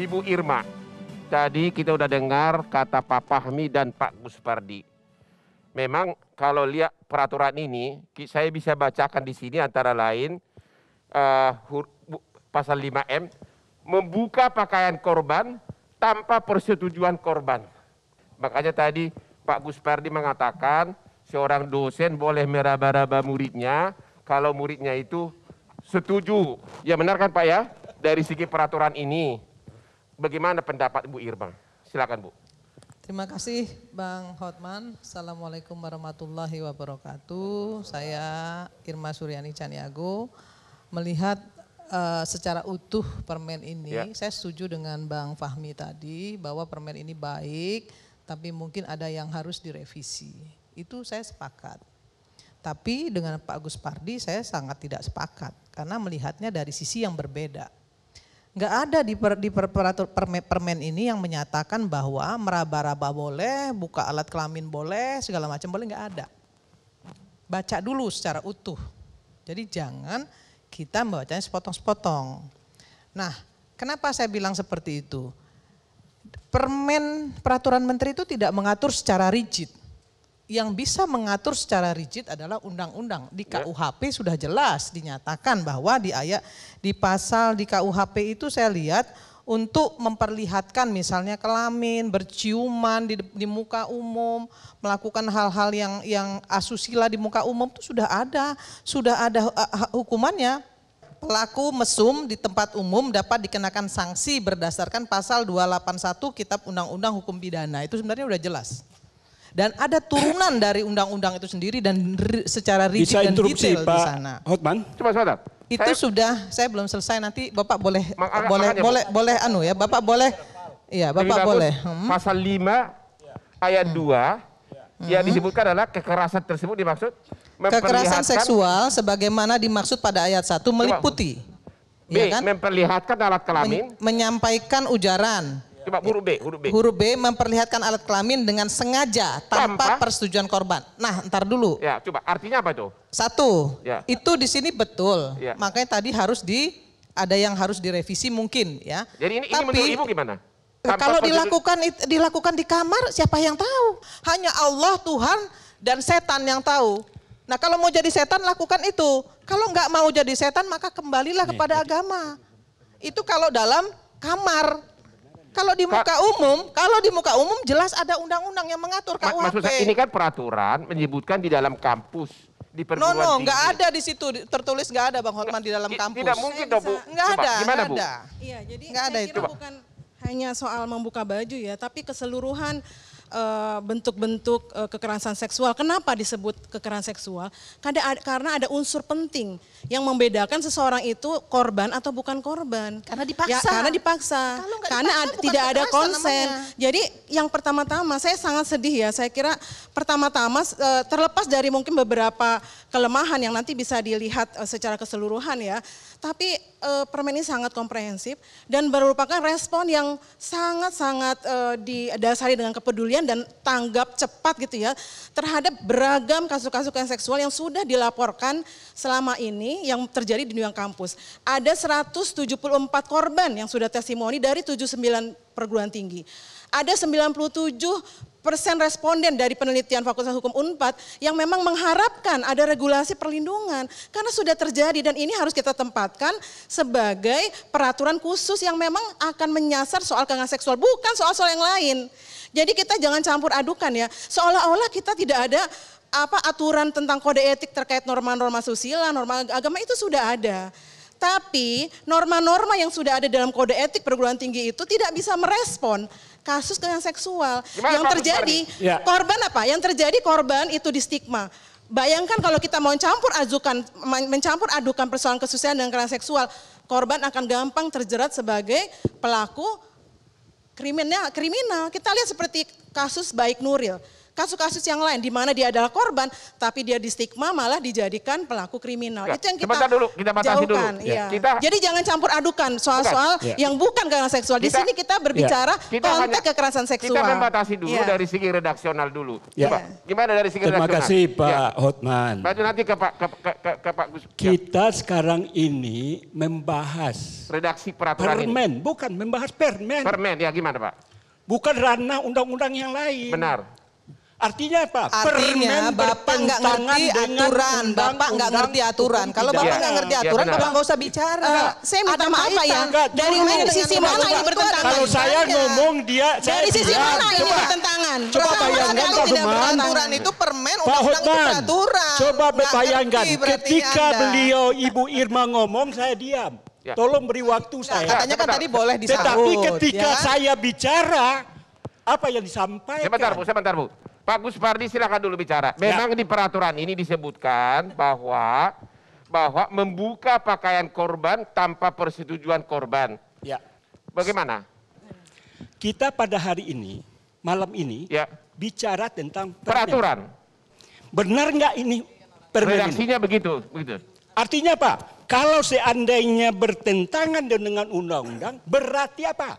Ibu Irma, tadi kita udah dengar kata Pak Fahmi dan Pak Guspardi. Memang kalau lihat peraturan ini, saya bisa bacakan di sini antara lain pasal 5M, membuka pakaian korban tanpa persetujuan korban. Makanya tadi Pak Guspardi mengatakan seorang dosen boleh meraba-raba muridnya kalau muridnya itu setuju. Ya benar kan Pak ya? Dari segi peraturan ini. Bagaimana pendapat Ibu Irma? Silakan Bu. Terima kasih Bang Hotman. Assalamualaikum warahmatullahi wabarakatuh. Saya Irma Suryani Caniago. Melihat secara utuh permen ini, saya setuju dengan Bang Fahmi tadi bahwa permen ini baik, tapi mungkin ada yang harus direvisi. Itu saya sepakat. Tapi dengan Pak Guspardi saya sangat tidak sepakat karena melihatnya dari sisi yang berbeda. Nggak ada di permen ini yang menyatakan bahwa meraba-raba boleh, buka alat kelamin boleh, segala macam boleh, nggak ada. Baca dulu secara utuh. Jadi jangan kita membacanya sepotong-sepotong. Nah, kenapa saya bilang seperti itu? Peraturan menteri itu tidak mengatur secara rigid. Yang bisa mengatur secara rigid adalah undang-undang. Di KUHP sudah jelas dinyatakan bahwa di pasal di KUHP itu saya lihat untuk memperlihatkan misalnya kelamin, berciuman di muka umum, melakukan hal-hal yang asusila di muka umum itu sudah ada hukumannya. Pelaku mesum di tempat umum dapat dikenakan sanksi berdasarkan pasal 281 Kitab Undang-Undang Hukum Pidana. Itu sebenarnya udah jelas. Dan ada turunan dari undang-undang itu sendiri dan secara rigid dan detail di sana. Hotman? Coba sebentar. Itu saya belum selesai, nanti Bapak boleh Bapak boleh. Iya, Bapak boleh. Pasal 5 ayat 2 yang disebutkan adalah kekerasan tersebut dimaksud kekerasan seksual sebagaimana dimaksud pada ayat 1 meliputi B, ya kan? Memperlihatkan alat kelamin, menyampaikan ujaran. Coba huruf B. Huruf B memperlihatkan alat kelamin dengan sengaja tanpa persetujuan korban. Nah, ntar dulu. Ya, coba artinya apa tuh? 1, itu di sini betul. Makanya tadi ada yang harus direvisi mungkin ya. Jadi ini menurut Ibu gimana? Kalau dilakukan di kamar siapa yang tahu? Hanya Allah, Tuhan dan setan yang tahu. Nah, kalau mau jadi setan lakukan itu. Kalau nggak mau jadi setan maka kembalilah kepada agama. Itu kalau dalam kamar. Kalau di muka umum jelas ada undang-undang yang mengatur KUHP. Maksud saya ini kan peraturan menyebutkan di dalam kampus di perguruan tinggi. Nggak ada di situ tertulis, nggak ada Bang Hotman di dalam kampus. Tidak mungkin dong Bu. Nggak ada. Gimana Bu? Iya, jadi nggak ada saya kira bukan hanya soal membuka baju ya, tapi keseluruhan bentuk-bentuk kekerasan seksual. Kenapa disebut kekerasan seksual? Karena ada unsur penting yang membedakan seseorang itu korban atau bukan korban. Karena dipaksa. Ya, karena dipaksa. Karena tidak ada konsen. Jadi yang pertama-tama saya sangat sedih ya. Saya kira pertama-tama terlepas dari mungkin beberapa kelemahan yang nanti bisa dilihat secara keseluruhan ya. Tapi permen ini sangat komprehensif dan merupakan respon yang sangat-sangat didasari dengan kepedulian dan tanggap cepat gitu ya terhadap beragam kasus-kasus seksual yang sudah dilaporkan selama ini yang terjadi di dunia kampus. Ada 174 korban yang sudah testimoni dari 79 perguruan tinggi. Ada 97% responden dari penelitian Fakultas Hukum Unpad yang memang mengharapkan ada regulasi perlindungan karena sudah terjadi dan ini harus kita tempatkan sebagai peraturan khusus yang memang akan menyasar soal kekerasan seksual, bukan soal-soal yang lain. Jadi kita jangan campur adukan ya, seolah-olah kita tidak ada aturan tentang kode etik terkait norma-norma susila, norma agama itu sudah ada. Tapi norma-norma yang sudah ada dalam kode etik perguruan tinggi itu tidak bisa merespon kasus kekerasan seksual. Yang terjadi korban apa? Yang terjadi korban itu di stigma. Bayangkan kalau kita mau mencampur adukan persoalan kesusilaan dan kekerasan seksual, korban akan gampang terjerat sebagai pelaku kriminal. Kita lihat seperti kasus Baik Nuril. kasus-kasus yang lain di mana dia adalah korban, tapi dia di stigma malah dijadikan pelaku kriminal. Ya, Itu yang kita sebentar dulu, kita batasi jauhkan. dulu. Iya. Jadi jangan campur adukan soal-soal yang bukan karena seksual. Di sini kita berbicara konteks kekerasan seksual. Kita membatasi dulu dari segi redaksional dulu. Ya. Gimana dari segi redaksional? Terima kasih Pak Hotman. Baju nanti ke Pak Gus. Kita sekarang ini membahas Redaksi peraturan permen, bukan membahas permen. Permen, ya gimana Pak? Bukan ranah undang-undang yang lain. Benar. Artinya apa? Artinya Bapak nggak ngerti aturan, Bapak nggak ngerti aturan. Kalau Bapak nggak ngerti aturan, Bapak nggak usah bicara. Saya minta maaf Pak ya, dari sisi mana ini bertentangan? Kalau saya ngomong dari sisi mana ini bertentangan? Coba bayangkan Pak Hotman. Aturan itu permen, Pak undang-undang itu Hotman, peraturan. coba Nggak bayangkan ngerti berarti ketika Anda. beliau Ibu Irma ngomong saya diam. Tolong beri waktu saya. Katanya kan tadi boleh disahut. Tetapi ketika ya? saya bicara, apa yang disampaikan? Sebentar Bu. Pak Gus Pardi silakan dulu bicara. Memang di peraturan ini disebutkan bahwa membuka pakaian korban tanpa persetujuan korban. Ya. Bagaimana? Kita pada hari ini, malam ini, bicara tentang peraturan. Benar nggak ini permen Redaksinya begitu. Artinya apa? Kalau seandainya bertentangan dengan undang-undang, berarti apa?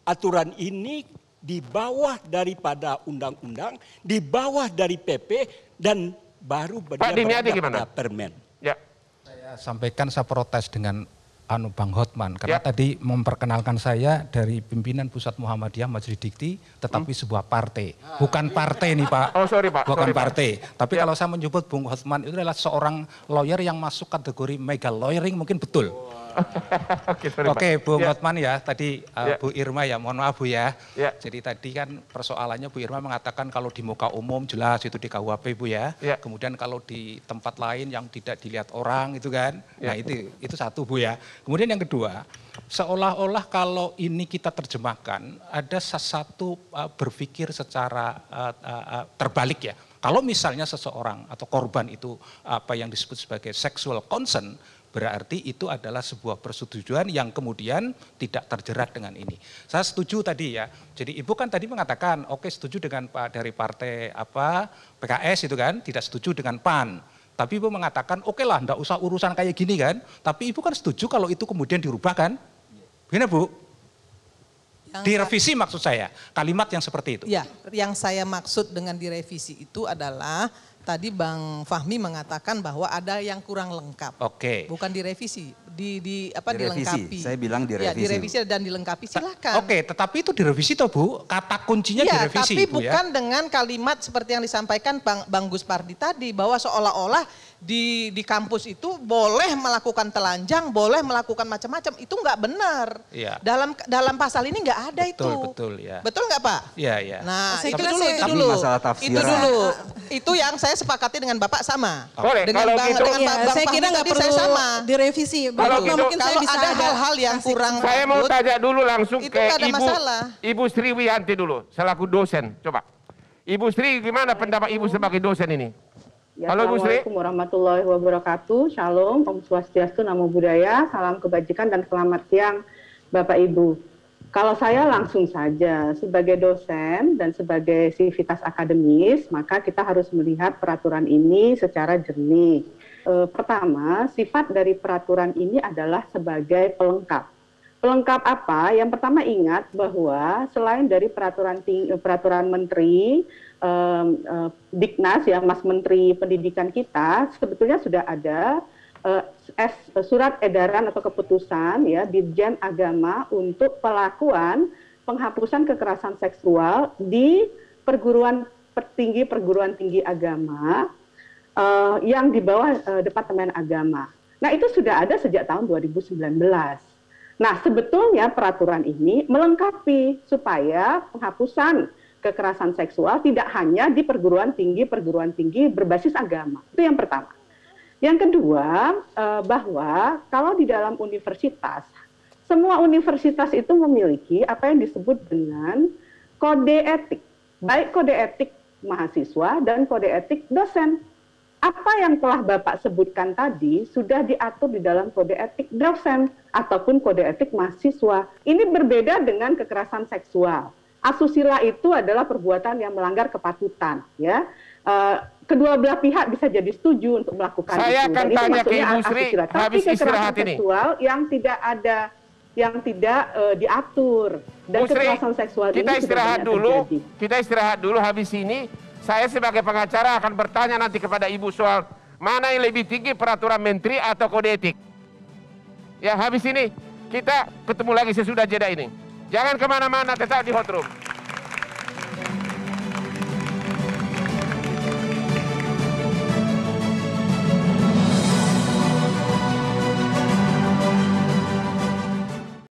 Aturan ini di bawah daripada undang-undang, di bawah dari PP, dan baru berada pada permen. Ya. Saya sampaikan, saya protes dengan Bang Hotman, karena tadi memperkenalkan saya dari pimpinan Pusat Muhammadiyah Majelis Dikti, tetapi sebuah partai. Bukan partai nih Pak. Oh sorry Pak. Bukan partai. Tapi kalau saya menyebut Bung Hotman itu adalah seorang lawyer yang masuk kategori mega lawyering, mungkin betul. Oke, Bung Hotman ya, tadi Bu Irma ya, mohon maaf Bu ya. Jadi tadi kan persoalannya Bu Irma mengatakan kalau di muka umum jelas itu di KUHP Bu ya. Kemudian kalau di tempat lain yang tidak dilihat orang itu kan. Nah itu satu Bu ya. Kemudian yang kedua, seolah-olah kalau ini kita terjemahkan ada satu berpikir secara terbalik ya. Kalau misalnya seseorang atau korban itu apa yang disebut sebagai sexual consent, berarti itu adalah sebuah persetujuan yang kemudian tidak terjerat dengan ini. Saya setuju tadi ya. Jadi Ibu kan tadi mengatakan, oke setuju dengan Pak dari partai apa PKS itu kan, tidak setuju dengan PAN. Tapi Ibu mengatakan, oke lah, enggak usah urusan kayak gini kan. Tapi Ibu kan setuju kalau itu kemudian dirubah kan? Gimana Bu? Direvisi maksud saya, kalimat yang seperti itu. Ya, yang saya maksud dengan direvisi itu adalah tadi Bang Fahmi mengatakan bahwa ada yang kurang lengkap. Oke. Bukan direvisi, direvisi. dilengkapi. Saya bilang direvisi. Ya, direvisi dan dilengkapi silakan. Oke, tetapi itu direvisi toh Bu, kata kuncinya ya, direvisi tapi Bu, bukan dengan kalimat seperti yang disampaikan Bang Gus Pardi tadi, bahwa seolah-olah di kampus itu boleh melakukan telanjang, boleh melakukan macam-macam, itu nggak benar. Ya. Dalam pasal ini nggak ada itu. Betul ya. Betul nggak Pak? Iya ya. Nah, Saya itu kira dulu, saya- itu dulu. Masalah tafsiran. Itu dulu. Itu yang saya sepakati dengan Bapak sama. Boleh, Dengan kalau Bang, gitu- dengan Bang saya Fahmi kira nggak tadi perlu saya sama. direvisi. Kalau gitu- Mungkin saya Kalau bisa ada hal-hal yang kurang Saya mau bagus, tanya dulu langsung itu ke nggak ada masalah. Ibu Sri Wiyanti dulu, selaku dosen. Coba. Ibu Sri, gimana pendapat Ibu sebagai dosen ini? Ya, Halo Bu Sri. Assalamualaikum warahmatullahi wabarakatuh. Shalom, Om Swastiastu, Namo Buddhaya, salam kebajikan dan selamat siang Bapak Ibu. Kalau saya langsung saja sebagai dosen dan sebagai sivitas akademis, maka kita harus melihat peraturan ini secara jernih. Pertama, sifat dari peraturan ini adalah sebagai pelengkap. Pelengkap apa? Yang pertama ingat bahwa selain dari peraturan Menteri Diknas ya, Mas Menteri Pendidikan kita, sebetulnya sudah ada surat edaran atau keputusan ya Dirjen Agama untuk pelakuan penghapusan kekerasan seksual di perguruan tinggi agama yang di bawah Departemen Agama. Nah, itu sudah ada sejak tahun 2019. Nah, sebetulnya peraturan ini melengkapi supaya penghapusan kekerasan seksual tidak hanya di perguruan tinggi berbasis agama. Itu yang pertama. Yang kedua, bahwa kalau di dalam universitas, semua universitas itu memiliki apa yang disebut dengan kode etik. Baik kode etik mahasiswa dan kode etik dosen. Apa yang telah Bapak sebutkan tadi sudah diatur di dalam kode etik dosen ataupun kode etik mahasiswa. Ini berbeda dengan kekerasan seksual. asusila itu adalah perbuatan yang melanggar kepatutan, ya. Kedua belah pihak bisa jadi setuju untuk melakukan Saya itu. akan Dan tanya itu ke Ibu Sri habis istirahat ini. seksual yang tidak diatur, dan Bu Sri, kekerasan seksual kita ini istirahat sudah banyak dulu. terjadi. Kita istirahat dulu. Habis ini saya sebagai pengacara akan bertanya nanti kepada Ibu soal mana yang lebih tinggi, peraturan menteri atau kode etik. Ya, habis ini kita ketemu lagi sesudah jeda ini. Jangan kemana-mana, tetap di Hot Room.